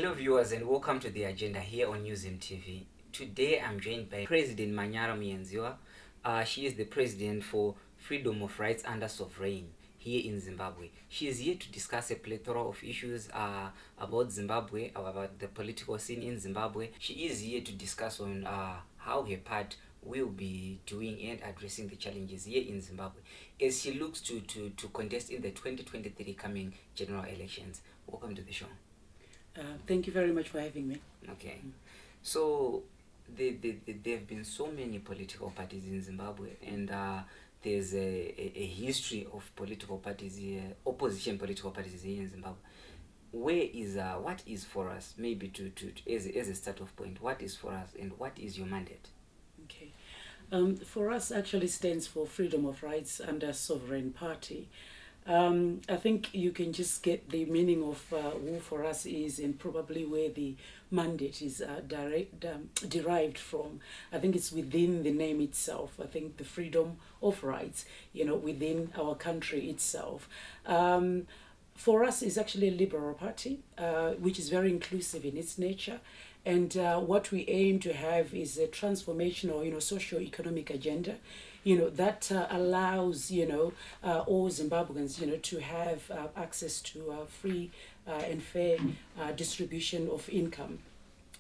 Hello viewers and welcome to the agenda here on Newzim TV. Today I'm joined by President Manyara Muyenziwa. She is the president for Freedom of Rights Under Sovereign here in Zimbabwe. She is here to discuss a plethora of issues about Zimbabwe, about the political scene in Zimbabwe. She is here to discuss on how her part will be doing and addressing the challenges here in Zimbabwe as she looks to contest in the 2023 coming general elections. Welcome to the show. Thank you very much for having me. Okay, so there have been so many political parties in Zimbabwe, and there's a history of political parties here, opposition political parties here in Zimbabwe. What is FORUS? Maybe to as a start off point, what is FORUS and what is your mandate? Okay, FORUS actually stands for Freedom of Rights Under Sovereign Party. I think you can just get the meaning of who FORUS is and probably where the mandate is derived from. I think it's within the name itself. I think the freedom of rights, within our country itself. FORUS is actually a liberal party, which is very inclusive in its nature. And what we aim to have is a transformational, socio-economic agenda, that allows, all Zimbabweans, to have access to free and fair distribution of income.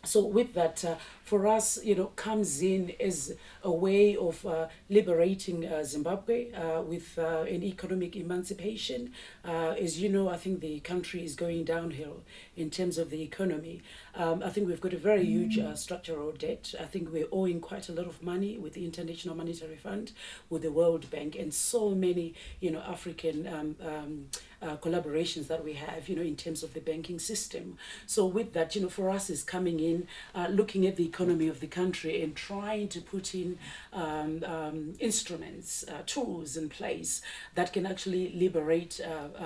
So with that, FORUS, comes in as a way of liberating Zimbabwe with an economic emancipation. As you know, I think the country is going downhill in terms of the economy. I think we've got a very huge structural debt. I think we're owing quite a lot of money with the International Monetary Fund, with the World Bank, and so many, African collaborations that we have, in terms of the banking system. So with that, FORUS is coming in, looking at the economy of the country and trying to put in instruments, tools in place that can actually liberate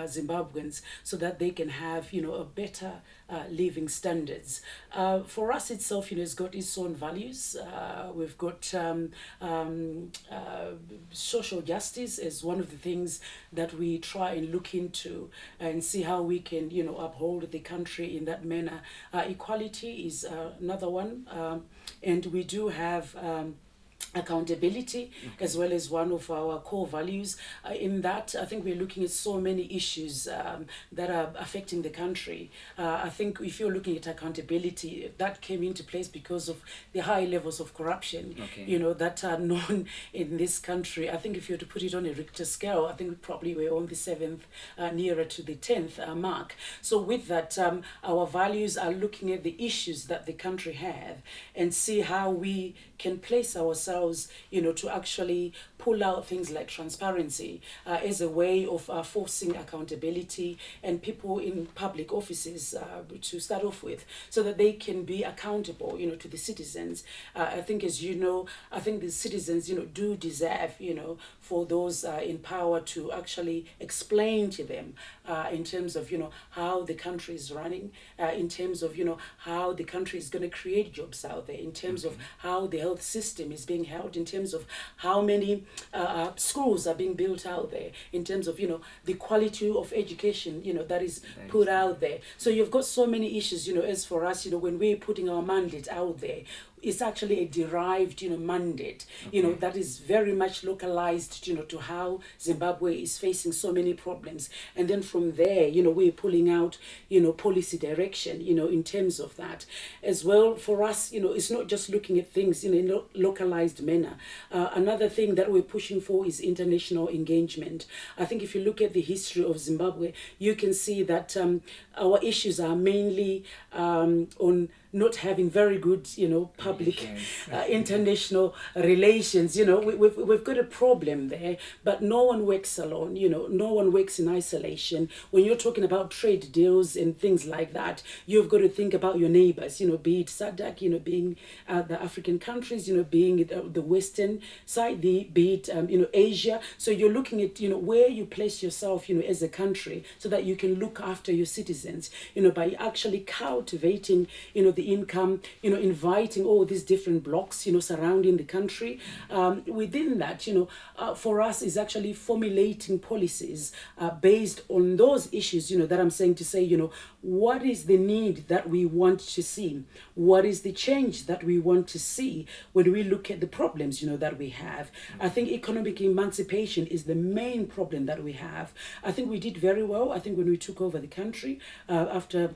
Zimbabweans so that they can have, a better living standards. FORUS itself, has got its own values. We've got social justice as one of the things that we try and look into and see how we can, uphold the country in that manner. Equality is another one, and we do have accountability as well as one of our core values. In that, I think we're looking at so many issues that are affecting the country. I think if you're looking at accountability, that came into place because of the high levels of corruption, that are known in this country. I think if you were to put it on a Richter scale, I think probably we're on the 7th, nearer to the 10th mark. So with that, our values are looking at the issues that the country have and see how we can place ourselves, to actually pull out things like transparency as a way of forcing accountability and people in public offices to start off with, so that they can be accountable, to the citizens. I think, as you know, I think the citizens, do deserve, for those in power to actually explain to them in terms of, how the country is running, in terms of, how the country is going to create jobs out there, in terms of how the health system is being held, in terms of how many schools are being built out there, in terms of, the quality of education, that is put out there. So you've got so many issues, as for us, when we're putting our mandate out there, it's actually a derived, mandate, that is very much localized, to how Zimbabwe is facing so many problems. And then from there, we're pulling out, policy direction, in terms of that. As well, for us, it's not just looking at things in a localized manner. Another thing that we're pushing for is international engagement. I think if you look at the history of Zimbabwe, you can see that our issues are mainly on not having very good, public international relations. We've got a problem there, but no one works alone. No one works in isolation. When you're talking about trade deals and things like that, you've got to think about your neighbors. Be it SADC, being the African countries, being the Western side, be it Asia. So you're looking at where you place yourself, as a country, so that you can look after your citizens. By actually cultivating, the the income, inviting all these different blocks, surrounding the country. Within that, for us is actually formulating policies based on those issues, that I'm saying, to say, what is the need that we want to see? What is the change that we want to see when we look at the problems, that we have? I think economic emancipation is the main problem that we have. I think we did very well, I think, when we took over the country after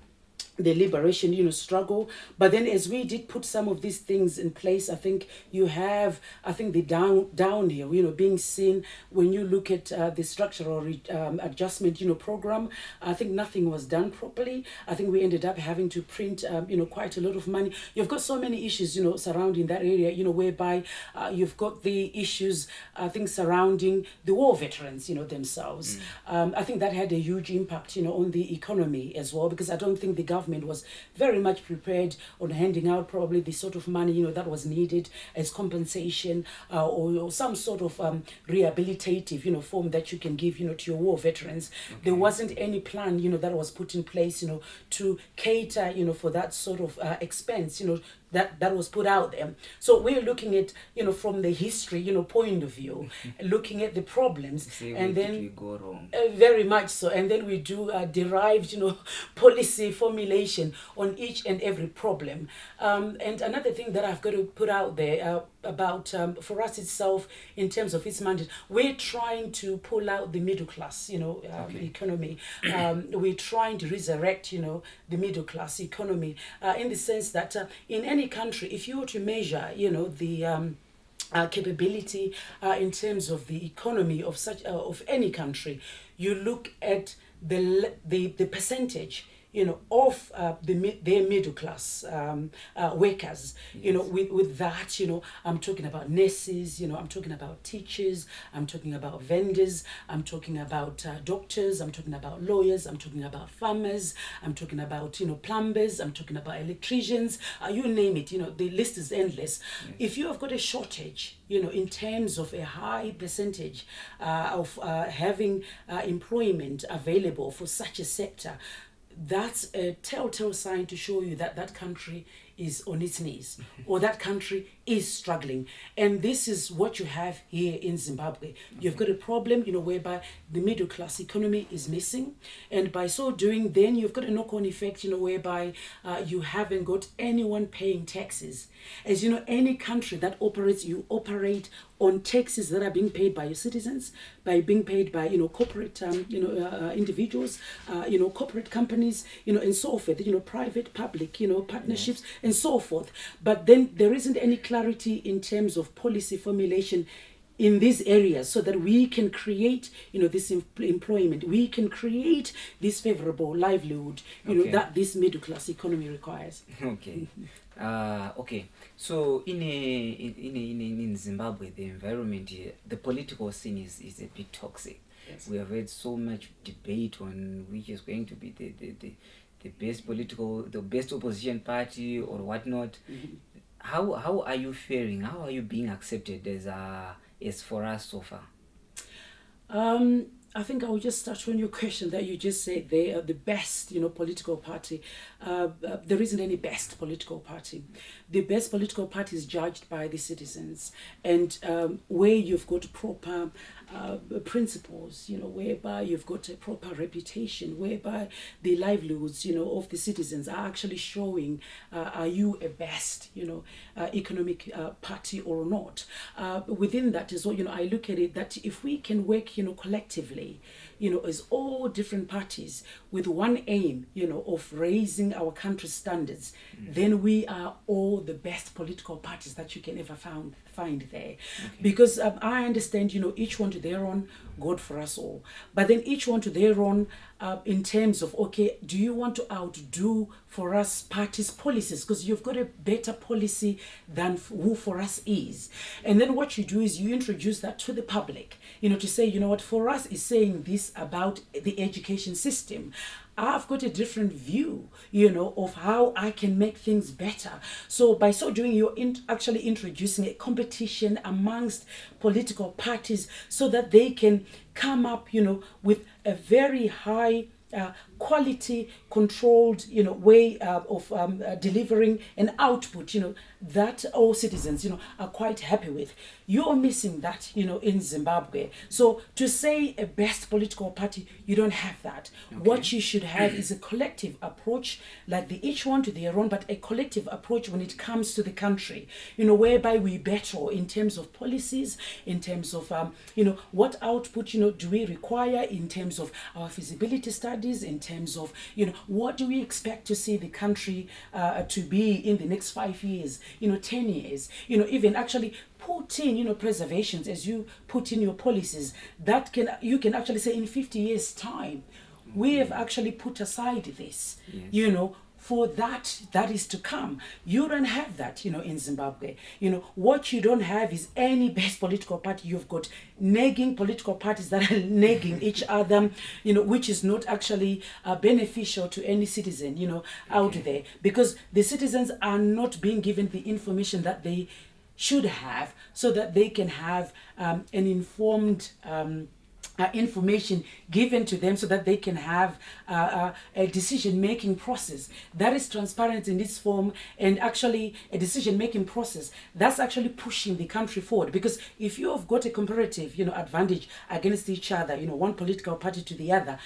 the liberation, struggle. But then as we did put some of these things in place, I think you have, the downhill, being seen when you look at the structural adjustment, program. I think nothing was done properly. I think we ended up having to print, quite a lot of money. You've got so many issues, surrounding that area, whereby you've got the issues, I think, surrounding the war veterans, themselves. I think that had a huge impact, on the economy as well, because I don't think the government was very much prepared on handing out probably the sort of money that was needed as compensation, or some sort of rehabilitative form that you can give to your war veterans. Okay. There wasn't any plan that was put in place to cater for that sort of expense that was put out there. So we're looking at from the history point of view, looking at the problems, and then we go wrong. Very much so, and then we do derived policy formulation on each and every problem. And another thing that I've got to put out there about for us itself, in terms of its mandate, we're trying to pull out the middle class economy. We're trying to resurrect the middle class economy, in the sense that in any country, if you were to measure the capability in terms of the economy of such of any country, you look at the percentage of their middle class workers. Yes. With that, I'm talking about nurses, I'm talking about teachers, I'm talking about vendors, I'm talking about doctors, I'm talking about lawyers, I'm talking about farmers, I'm talking about plumbers, I'm talking about electricians, you name it, the list is endless. Yes. If you have got a shortage, in terms of a high percentage of having employment available for such a sector, that's a telltale sign to show you that that country is on its knees, or that country is struggling. And this is what you have here in Zimbabwe. You've got a problem, whereby the middle class economy is missing. And by so doing, then you've got a knock-on effect, whereby you haven't got anyone paying taxes. As you know, any country that operates, you operate on taxes that are being paid by your citizens, by being paid by, corporate, individuals, corporate companies, and so forth, private, public, partnerships, yes, and so forth. But then there isn't any clarity in terms of policy formulation in these areas, so that we can create, this employment, we can create this favorable livelihood, okay, that this middle class economy requires. Okay. Okay. So in Zimbabwe, the environment here, the political scene is a bit toxic. Yes. We have had so much debate on which is going to be the best opposition party or whatnot. Mm-hmm. How are you faring? How are you being accepted as FORUS so far? I think I will just touch on your question that you just said they are the best, political party. There isn't any best political party. The best political party is judged by the citizens, and where you've got proper principles, whereby you've got a proper reputation, whereby the livelihoods, of the citizens are actually showing, are you a best, economic party or not? Within that as well, I look at it that if we can work, collectively, as all different parties with one aim, of raising our country's standards, then we are all the best political parties that you can ever find there. Okay. Because I understand, each one to their own, God for us all. But then each one to their own, in terms of, okay, do you want to outdo FORUS party's policies? Because you've got a better policy than who FORUS is. And then what you do is you introduce that to the public, to say, what FORUS is saying this about the education system. I've got a different view, of how I can make things better. So by so doing, you're actually introducing a competition amongst political parties so that they can come up, with a very high quality controlled, way of delivering an output, that all citizens, are quite happy with. You're missing that, in Zimbabwe. So to say a best political party, you don't have that. Okay. What you should have is a collective approach, like the each one to their own, but a collective approach when it comes to the country, whereby we battle in terms of policies, in terms of, what output, do we require in terms of our feasibility studies, in terms of, what do we expect to see the country to be in the next 5 years, 10 years, even actually put in, preservations as you put in your policies that you can actually say in 50 years time, we have actually put aside this, Yes. for that is to come. You don't have that, in Zimbabwe. What you don't have is any best political party. You've got nagging political parties that are nagging each other, which is not actually beneficial to any citizen, out there, because the citizens are not being given the information that they should have, so that they can have an informed information given to them, so that they can have a decision-making process that is transparent in its form, and actually a decision-making process that's actually pushing the country forward. Because if you have got a comparative, advantage against each other, one political party to the other,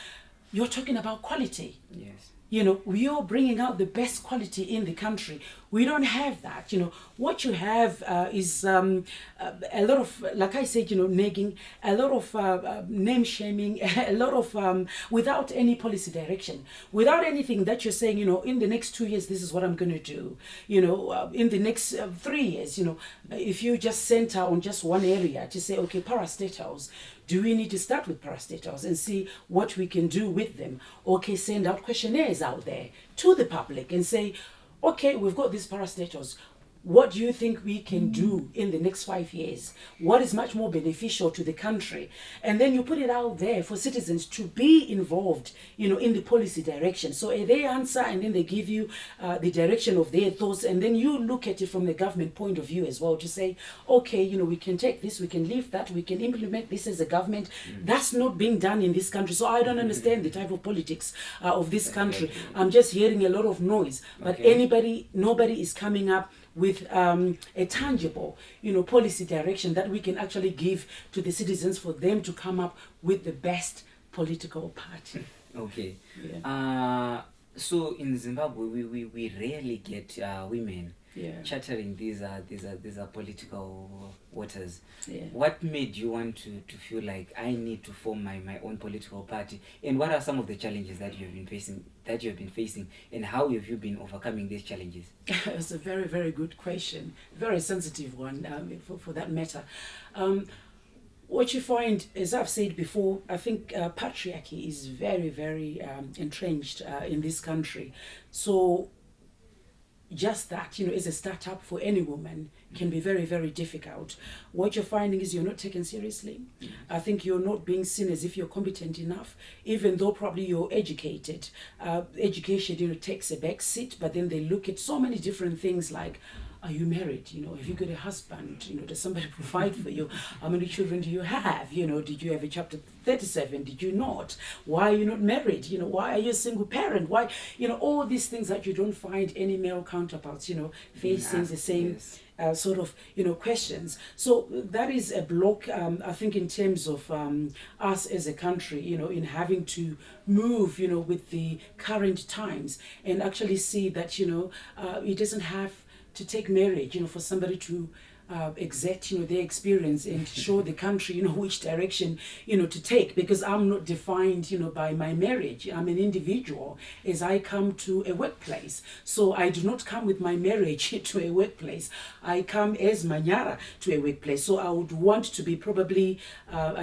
you're talking about quality. Yes. We are bringing out the best quality in the country. We don't have that. What you have is a lot of, like I said, nagging, a lot of name shaming, a lot of without any policy direction, without anything that you're saying, in the next 2 years, this is what I'm going to do. In the next 3 years, if you just center on just one area to say, okay, parastatals, do we need to start with parastatals and see what we can do with them? Okay, send out questionnaires out there to the public and say, okay, we've got these parastatals. What do you think we can do in the next 5 years? What is much more beneficial to the country? And then you put it out there for citizens to be involved, in the policy direction. So they answer, and then they give you the direction of their thoughts. And then you look at it from the government point of view as well, to say, okay, we can take this, we can leave that, we can implement this as a government. That's not being done in this country. So I don't understand the type of politics of this country. I'm just hearing a lot of noise, but nobody is coming up with a tangible, policy direction that we can actually give to the citizens for them to come up with the best political party. Okay. Yeah. So in Zimbabwe, we rarely get women chattering these are political waters. Yeah. What made you want to feel like I need to form my own political party? And what are some of the challenges that you've been facing, and how have you been overcoming these challenges? It's a very, very good question. Very sensitive one, for that matter. What you find, as I've said before, I think patriarchy is very, very entrenched in this country. So just that, as a startup for any woman can be very, very difficult. What you're finding is you're not taken seriously. I think you're not being seen as if you're competent enough, even though probably you're educated. Education, takes a back seat, but then they look at so many different things like, are you married? Have you got a husband? Does somebody provide for you? How many children do you have? Did you have a chapter 37? Did you not? Why are you not married? Why are you a single parent? Why, all these things that you don't find any male counterparts, facing the same sort of, questions. So that is a block, I think, in terms of us as a country, in having to move, with the current times, and actually see that, it doesn't have to take marriage, for somebody to exert, their experience and show the country, which direction, to take. Because I'm not defined, by my marriage. I'm an individual as I come to a workplace. So I do not come with my marriage to a workplace. I come as Manyara to a workplace. So I would want to be probably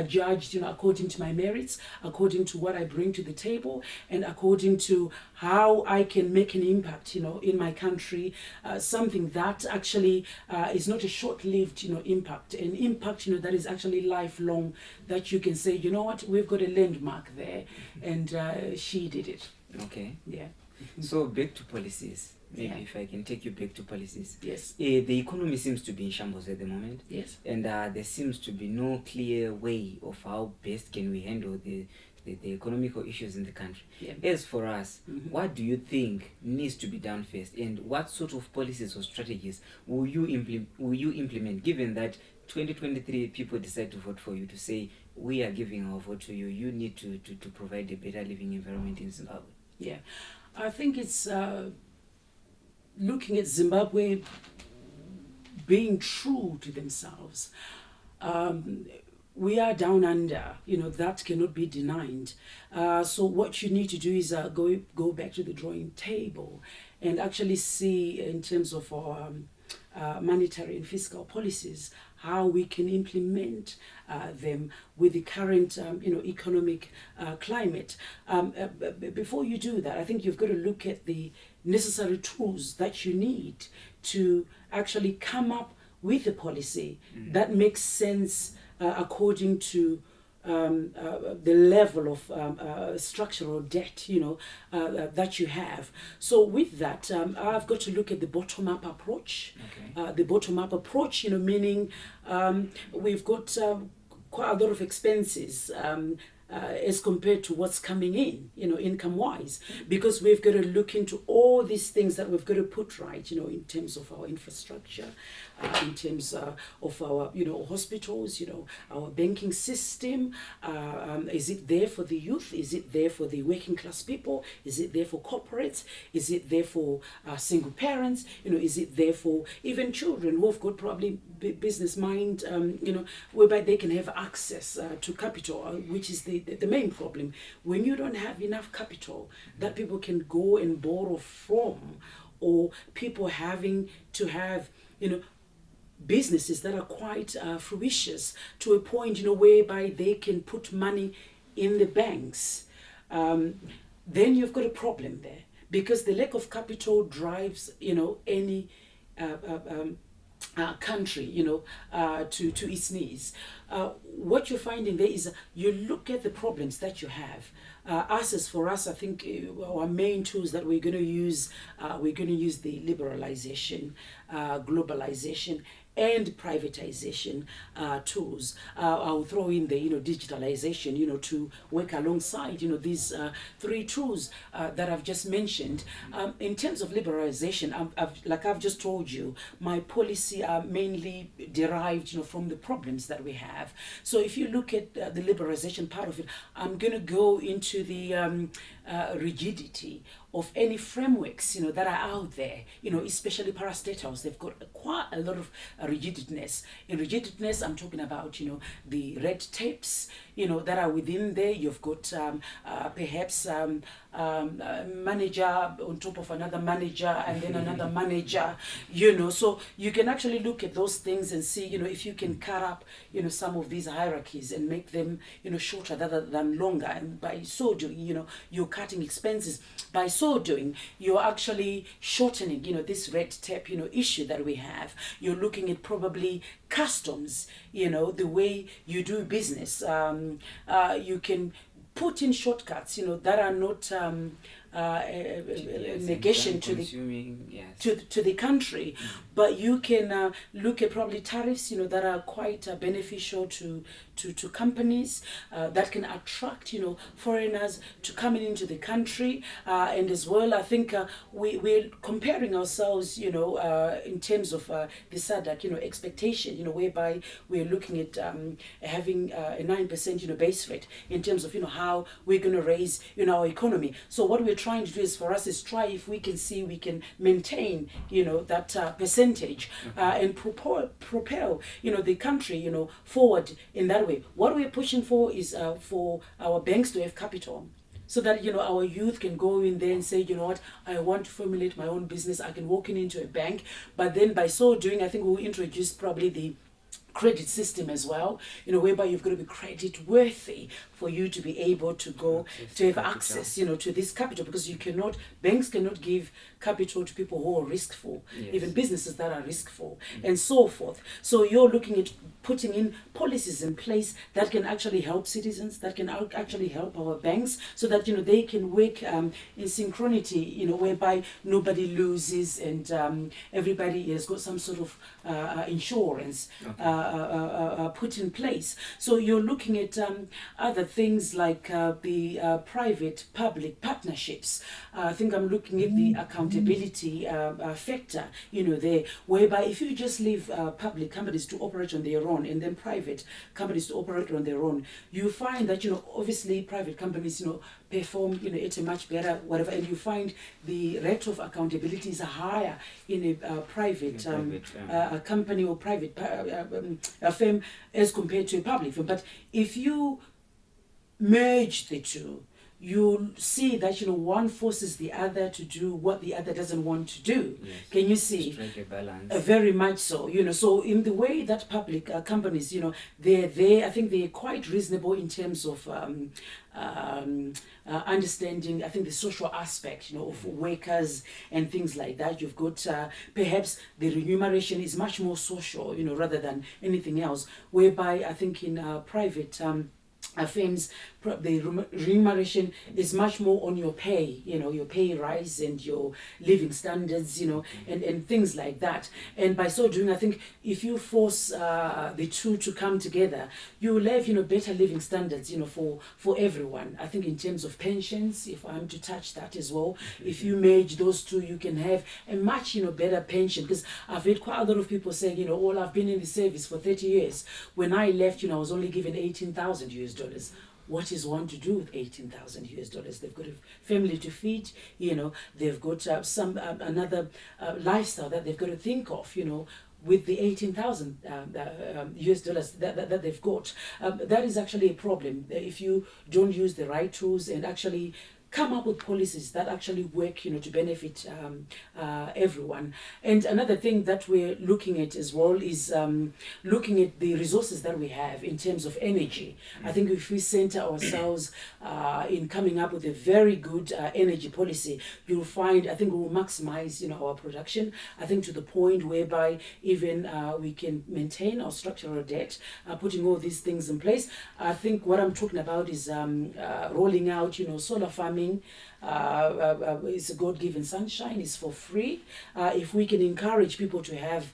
judged, according to my merits, according to what I bring to the table, and according to how I can make an impact, in my country, something that actually is not a short-lived, impact, an impact, that is actually lifelong, that you can say, you know what, we've got a landmark there, and she did it. Okay. Yeah. So back to policies. Maybe if I can take you back to policies. Yes. The economy seems to be in shambles at the moment. Yes. And there seems to be no clear way of how best can we handle the the economical issues in the country. Yeah. As for us, what do you think needs to be done first, and what sort of policies or strategies will you implement, given that 2023 people decide to vote for you, to say we are giving our vote to you, you need to provide a better living environment in Zimbabwe? Yeah, I think it's looking at Zimbabwe being true to themselves. We are down under, that cannot be denied. So what you need to do is go back to the drawing table and actually see, in terms of our monetary and fiscal policies, how we can implement them with the current economic climate. Before you do that, I think you've got to look at the necessary tools that you need to actually come up with a policy that makes sense according to the level of structural debt, that you have. So with that, I've got to look at the bottom-up approach. Okay. The bottom-up approach, meaning we've got quite a lot of expenses as compared to what's coming in, income-wise, because we've got to look into all these things that we've got to put right, in terms of our infrastructure, in terms of our, hospitals, our banking system. Is it there for the youth? Is it there for the working class people? Is it there for corporates? Is it there for single parents? Is it there for even children who've got probably business mind, whereby they can have access to capital, which is the main problem. When you don't have enough capital that people can go and borrow from, or people having to have, businesses that are quite fruitious to a point, whereby they can put money in the banks, then you've got a problem there, because the lack of capital drives, any country, to its knees. What you're finding there is you look at the problems that you have. For us, I think our main tools that we're going to use the liberalization, globalization, and privatization tools. I'll throw in the digitalization, to work alongside these three tools that I've just mentioned. In terms of liberalization, I've just told you, my policy are mainly derived from the problems that we have. So if you look at the liberalization part of it, I'm going to go into the rigidity of any frameworks that are out there, especially parastatals. They've got quite a lot of rigidness. In rigidness, I'm talking about the red tapes that are within there. You've got perhaps manager on top of another manager, and then another manager, so you can actually look at those things and see if you can cut up some of these hierarchies and make them shorter rather than longer, and by so doing you're cutting expenses. By so doing, you're actually shortening this red tape issue that we have. You're looking at probably customs, the way you do business. You can put in shortcuts that are not negation to the country, but you can look at probably tariffs that are quite beneficial to companies, that can attract foreigners to coming into the country, and as well I think we're comparing ourselves in terms of the SADC expectation whereby we're looking at having a 9% base rate in terms of how we're going to raise our economy. So what we're trying to do is, for us, is try if we can see we can maintain that percentage, and propel the country forward in that way. What we're pushing for is for our banks to have capital, so that our youth can go in there and say, what, I want to formulate my own business. I can walk into a bank, but then by so doing, I think we'll introduce probably the credit system as well, whereby you've got to be credit worthy for you to be able to go to have access, to this capital, because banks cannot give capital to people who are riskful, even businesses that are riskful, and so forth. So you're looking at putting in policies in place that can actually help citizens, that can actually help our banks, so that they can work in synchronity, whereby nobody loses, and everybody has got some sort of insurance put in place. So you're looking at other things like the private-public partnerships. I think I'm looking at the accountability factor, there, whereby if you just leave public companies to operate on their own and then private companies to operate on their own, you find that, obviously private companies, perform, at a much better whatever, and you find the rate of accountability is higher in a private company or private firm as compared to a public firm. But if you merge the two, you'll see that one forces the other to do what the other doesn't want to do. Yes. Can you see? Strike a balance. Very much so. So in the way that public companies, I think they're quite reasonable in terms of understanding, I think, the social aspect, of workers and things like that. You've got perhaps the remuneration is much more social, rather than anything else, whereby I think in private firms, the remuneration is much more on your pay, your pay rise and your living standards, and things like that. And by so doing, I think if you force the two to come together, you will have, better living standards, for everyone. I think in terms of pensions, if I'm to touch that as well, if you merge those two, you can have a much, better pension. Because I've heard quite a lot of people saying, well, I've been in the service for 30 years. When I left, I was only given $18,000. What is one to do with $18,000? They've got a family to feed, they've got another lifestyle that they've got to think of, with the $18,000 that they've got. That is actually a problem if you don't use the right tools and actually come up with policies that actually work, to benefit everyone. And another thing that we're looking at as well is looking at the resources that we have in terms of energy. I think if we center ourselves in coming up with a very good energy policy, you'll find, I think we'll maximize, our production, I think to the point whereby even we can maintain our structural debt, putting all these things in place. I think what I'm talking about is rolling out, solar farming. It's a God-given sunshine. It's for free. If we can encourage people to have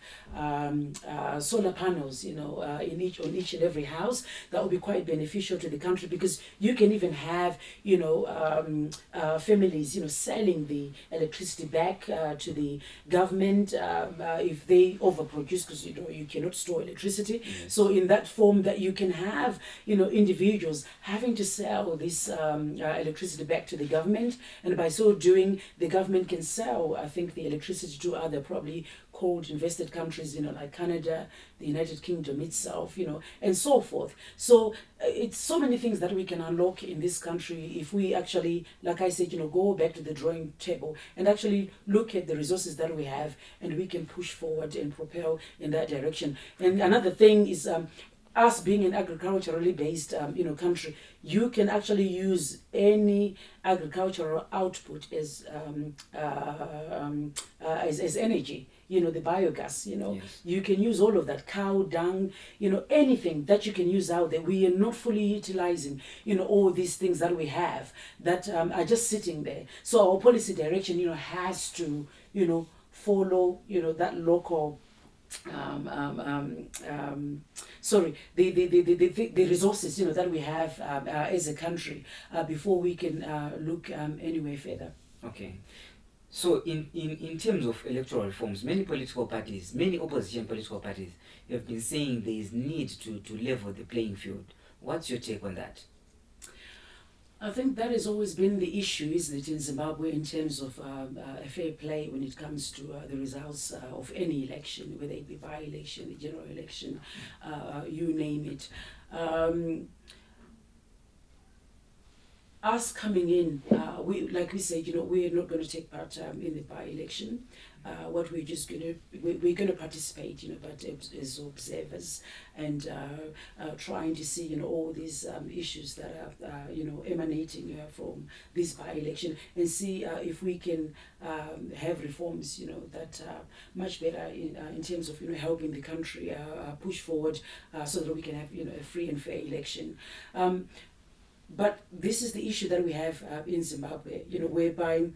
solar panels, on each and every house, that would be quite beneficial to the country, because you can even have, families, selling the electricity back to the government if they overproduce, because you cannot store electricity. Yes. So in that form, that you can have, individuals having to sell this electricity back to the government, and by so doing, the government can sell, I think, the electricity to other probably cold invested countries, like Canada, the United Kingdom itself, and so forth. So it's so many things that we can unlock in this country if we actually, like I said, go back to the drawing table and actually look at the resources that we have, and we can push forward and propel in that direction. And another thing is us being an agriculturally based country, you can actually use any agricultural output as energy. The biogas, yes. You can use all of that, cow dung, anything that you can use out there. We are not fully utilizing, all these things that we have that are just sitting there. So our policy direction, has to, follow, that local the resources that we have as a country before we can look anywhere further. Okay. So in terms of electoral reforms, many opposition political parties have been saying there is need to level the playing field. What's your take on that? I think that has always been the issue, isn't it, in Zimbabwe, in terms of a fair play when it comes to the results of any election, whether it be by-election, the general election, you name it. Us coming in, like we said, we're not going to take part in the by-election. What we're just we're going to participate, but as observers, and trying to see, all these issues that are, emanating from this by-election, and see if we can have reforms, that are much better in terms of, helping the country push forward, so that we can have, a free and fair election. But this is the issue that we have in Zimbabwe, whereby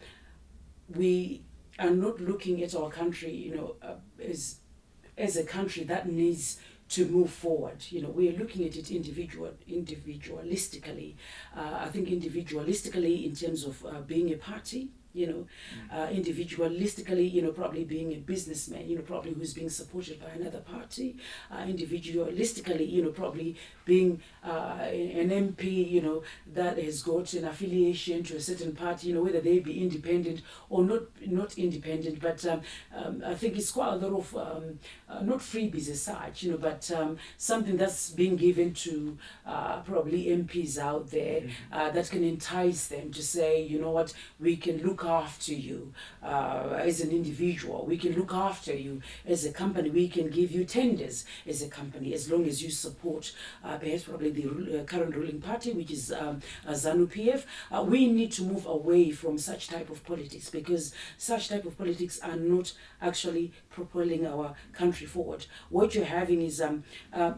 we are not looking at our country, as a country that needs to move forward. We're looking at it individualistically. I think individualistically in terms of being a party, individualistically, probably being a businessman, probably who's being supported by another party, individualistically, probably being an MP, that has got an affiliation to a certain party, whether they be independent or not independent, but I think it's quite a lot of, not freebies as such, but something that's being given to probably MPs out there that can entice them to say, you know what, we can look after you as an individual, we can look after you as a company, we can give you tenders as a company as long as you support perhaps probably the current ruling party, which is ZANU-PF. We need to move away from such type of politics, because such type of politics are not actually propelling our country forward. What you're having is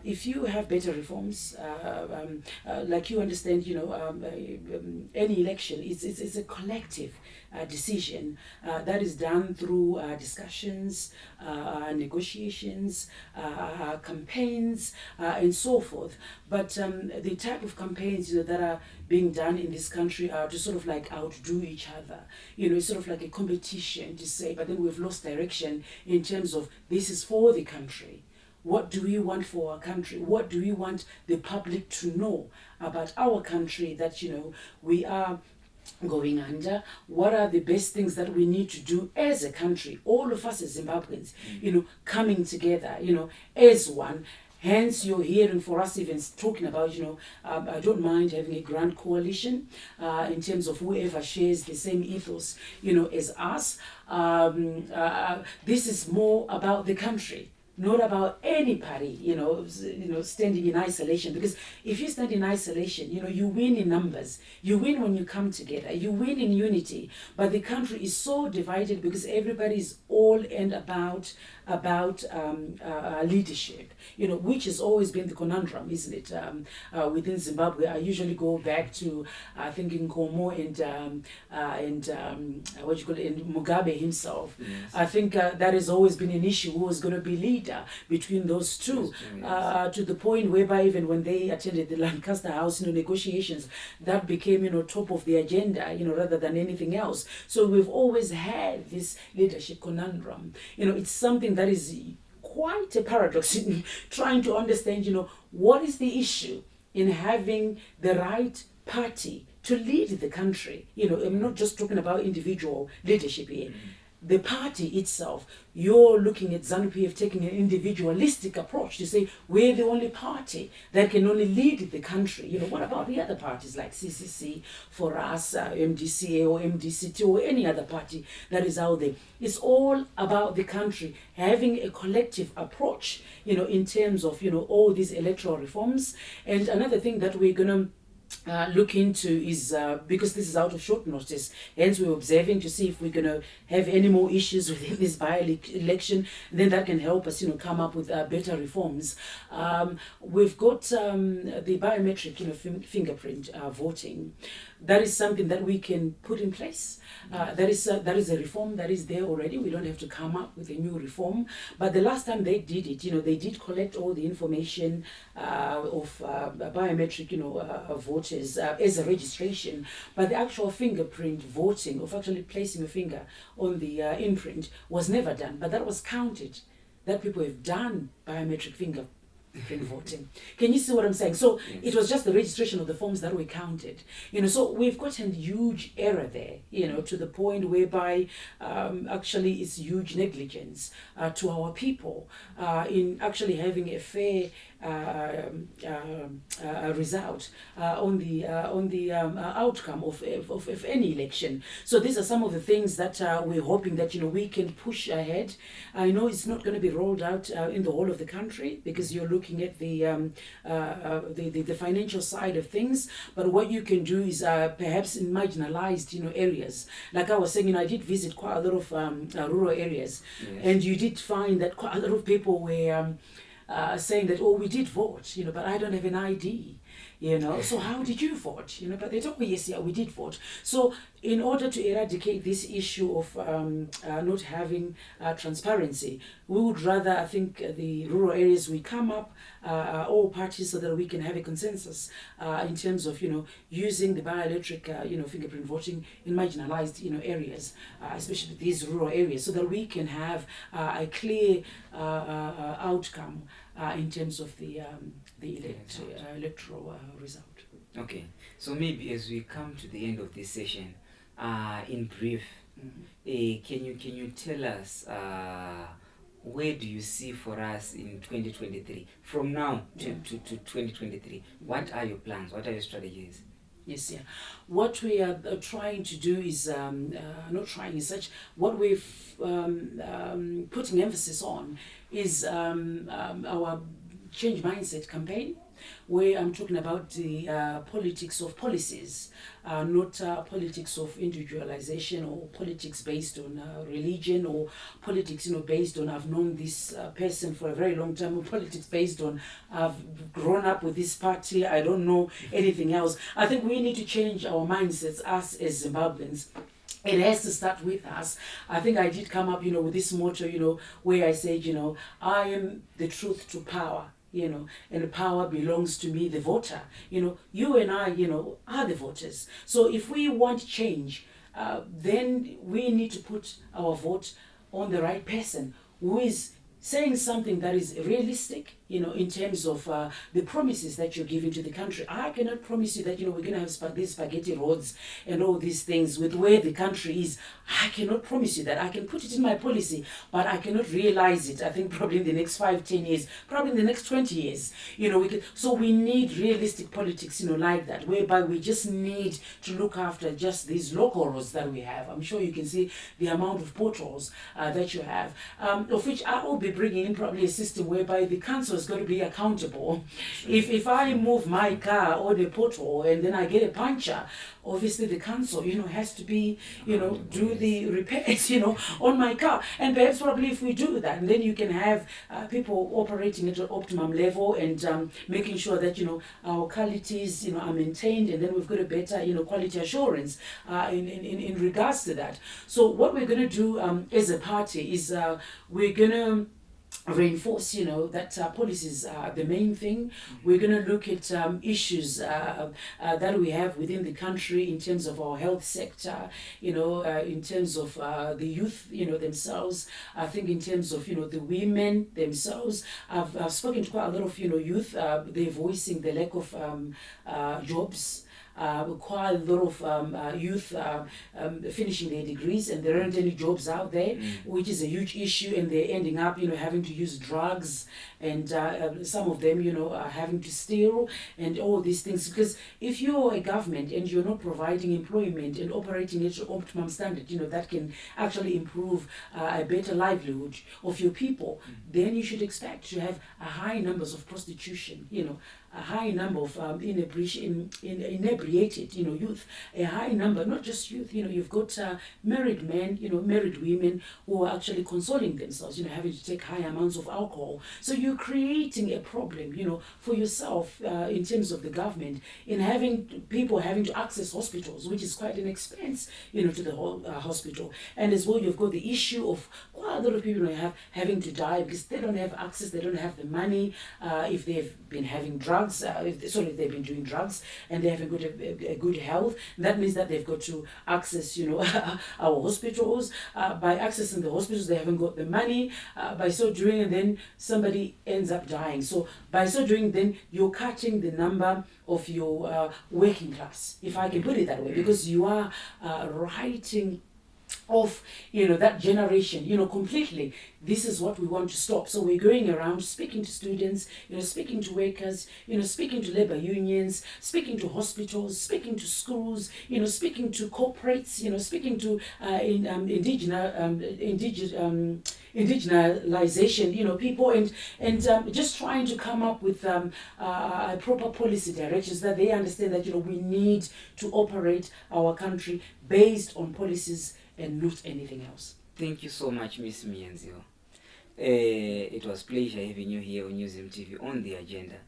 if you have better reforms, like you understand, any election it's a collective decision that is done through discussions, negotiations, campaigns, and so forth. But the type of campaigns that are being done in this country are to sort of like outdo each other. It's sort of like a competition to say, but then we've lost direction in terms of this is for the country. What do we want for our country? What do we want the public to know about our country, that, we are going under? What are the best things that we need to do as a country, all of us as Zimbabweans, coming together, as one? Hence, you're hearing for us even talking about, I don't mind having a grand coalition in terms of whoever shares the same ethos, as us. This is more about the country, not about anybody, standing in isolation. Because if you stand in isolation, you win in numbers. You win when you come together. You win in unity. But the country is so divided because everybody is all and about leadership, which has always been the conundrum, isn't it? Within Zimbabwe, I usually go back to, I think, Nkomo and Mugabe himself. Yes. I think that has always been an issue, who was going to be leader between those two, to the point whereby even when they attended the Lancaster House, negotiations, that became, top of the agenda, rather than anything else. So we've always had this leadership conundrum. It's something that is quite a paradox in trying to understand, what is the issue in having the right party to lead the country. I'm not just talking about individual leadership here. The party itself, you're looking at ZANU-PF taking an individualistic approach to say, we're the only party that can only lead the country. What about the other parties like CCC, FORUS, MDCA or MDCT or any other party that is out there? It's all about the country having a collective approach, in terms of, all these electoral reforms. And another thing that we're going to look into is, because this is out of short notice, hence we're observing to see if we're going to have any more issues within this by-election, then that can help us, come up with better reforms. We've got the biometric, fingerprint voting. That is something that we can put in place. That is a reform that is there already. We don't have to come up with a new reform. But the last time they did it, they did collect all the information of biometric, voters as a registration. But the actual fingerprint voting, of actually placing a finger on the imprint, was never done. But that was counted, that people have done biometric fingerprint voting. Can you see what I'm saying? So Yes. It was just the registration of the forms that we counted. So we've got a huge error there, to the point whereby actually it's huge negligence to our people in actually having a fair result on the outcome of any election. So these are some of the things that we're hoping that we can push ahead. I know it's not going to be rolled out in the whole of the country, because you're looking at the financial side of things. But what you can do is perhaps in marginalized areas, like I was saying, I did visit quite a lot of rural areas. Yes. And you did find that quite a lot of people were saying that, we did vote, but I don't have an ID. So how did you vote? But they talk, oh, yes, yeah, we did vote. So in order to eradicate this issue of not having transparency, we would rather, I think, the rural areas, we come up, all parties, so that we can have a consensus in terms of, using the bioelectric, fingerprint voting in marginalized, areas, especially these rural areas, so that we can have a clear outcome in terms of the electoral result. Okay, so maybe as we come to the end of this session, in brief, can you tell us where do you see for us in 2023? From now to 2023, what are your plans? What are your strategies? Yes, yeah. What we are trying to do is, not trying as such, what we've putting emphasis on is our Change Mindset campaign, where I'm talking about the politics of policies, not politics of individualization, or politics based on religion, or politics, based on I've known this person for a very long time, or politics based on I've grown up with this party, I don't know anything else. I think we need to change our mindsets, us as Zimbabweans. It has to start with us. I think I did come up, with this motto, where I said, I am the truth to power. And the power belongs to me, the voter. You and I, are the voters. So if we want change, then we need to put our vote on the right person, who is saying something that is realistic, in terms of the promises that you're giving to the country. I cannot promise you that, we're going to have these spaghetti roads and all these things with where the country is. I cannot promise you that. I can put it in my policy, but I cannot realize it, I think, probably in the next 5-10 years, probably in the next 20 years. So we need realistic politics, like that, whereby we just need to look after just these local roads that we have. I'm sure you can see the amount of potholes that you have, of which I will be bringing in probably a system whereby the council is going to be accountable. If I move my car on a pothole and then I get a puncture, obviously the council, has to be, do the repairs, on my car. And perhaps probably if we do that, then you can have people operating at an optimum level and making sure that, our qualities, are maintained, and then we've got a better, quality assurance in regards to that. So what we're going to do as a party is we're going to reinforce, that policies are the main thing. We're going to look at issues that we have within the country in terms of our health sector, in terms of the youth, themselves. I think in terms of, the women themselves. I've spoken to quite a lot of, youth. They're voicing the lack of jobs. Quite a lot of youth finishing their degrees, and there aren't any jobs out there, which is a huge issue, and they're ending up, having to use drugs, and some of them, are having to steal, and all these things. Because if you're a government and you're not providing employment and operating at an optimum standard, that can actually improve a better livelihood of your people, then you should expect to have a high numbers of prostitution, a high number of inebriated, youth, a high number, not just youth, you've got married men, married women who are actually consoling themselves, having to take high amounts of alcohol. So you're creating a problem, for yourself in terms of the government, in having people having to access hospitals, which is quite an expense, to the whole hospital. And as well, you've got the issue of quite a lot of people having to die because they don't have access, they don't have the money, if they've been having drugs, if they've been doing drugs and they haven't got a good health, that means that they've got to access, our hospitals. By accessing the hospitals, they haven't got the money. By so doing, and then somebody ends up dying. So by so doing, then you're cutting the number of your working class, if I can put it that way, because you are writing of that generation completely. This is what we want to stop. So we're going around speaking to students, speaking to workers, speaking to labor unions, speaking to hospitals, speaking to schools, speaking to corporates, speaking to indigenization, people, and just trying to come up with proper policy directions that they understand that we need to operate our country based on policies and not anything else. Thank you so much, Miss Muyenziwa. It was a pleasure having you here on Newsroom TV on the agenda.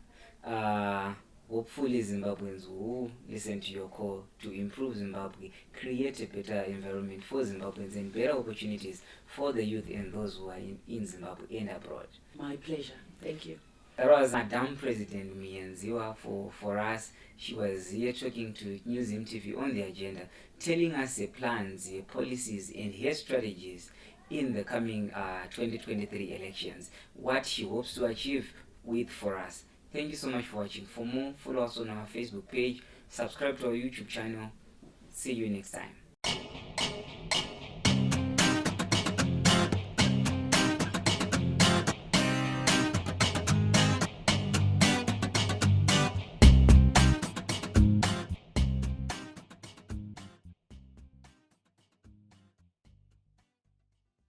Hopefully Zimbabweans will listen to your call to improve Zimbabwe, create a better environment for Zimbabweans and better opportunities for the youth and those who are in Zimbabwe and abroad. My pleasure. Thank you. That was Madam President Muyenziwa for us. She was here talking to Newsroom TV on the agenda, telling us her plans, her policies and her strategies in the coming 2023 elections, what she hopes to achieve with FORUS. Thank you so much for watching. For more, follow us on our Facebook page, subscribe to our YouTube channel. See you next time.